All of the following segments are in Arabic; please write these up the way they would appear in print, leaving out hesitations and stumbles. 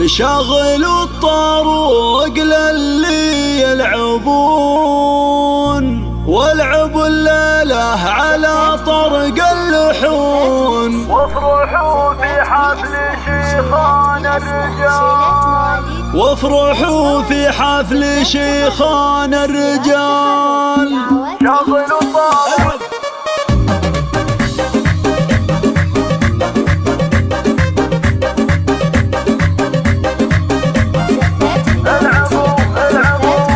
شغل الطاروق للي يلعبون، والعب الليلة على طرق اللحون، وافرحوا في حفل شيخان الرجال، وافرحوا في حفل شيخان الرجال. شغلوا الطاروق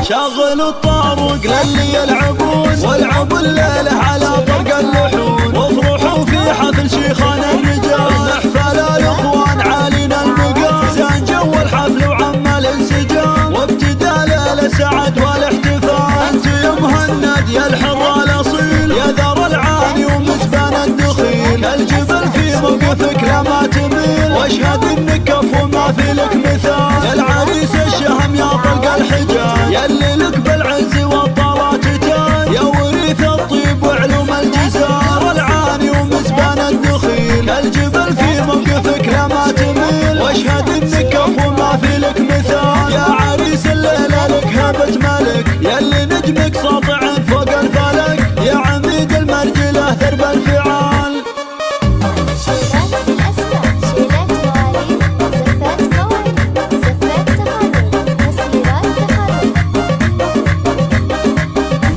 شغلوا الطاروق للي يلعبون، والعبوا الليلة على طرق اللحون، وافرحوا في حفل شيخان الرجال. احفل الاخوان عالينا المقام، زين جو الحفل وعم الانسجام، وابتدى ليلة سعد والاحتفال. انت يا مهند يا الحر الاصيل، يا ذر العاني ومسبان الدخيل، الجبل في موقفك لما تميل، واشهد انك كفو ما في لك مثال. يا العريس الشهم يا طلق الحجاج، يلي لك بالعز والطلات تاج، يا وريث الطيب وعلوم الجزار، العاني ومسبان الدخيل، الجبل في موقفك لما تميل، واشهد انك كفو ما في لك مثال. يا عريس الليلة لك هبة ملك، يلي نجمك ساطع فوق الفلك، يا عميد المرجلة درب الفعال.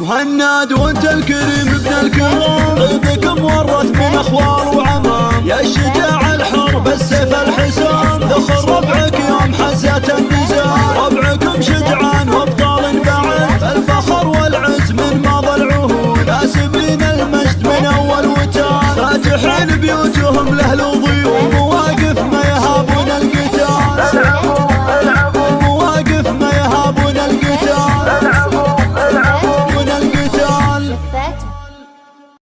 مهند وانت الكريم ابن الكرام، طيبك مورث من اخوال وعمام، يا الشجاع الحر بالسيف الحسام، ذخر ربعك يوم حزت النزام، ربعكم شجعان وابطال بعد، الفخر والعز من ماضى العهود، كاسبين المجد من اول وتان، فاتحين بيوتهم لاهل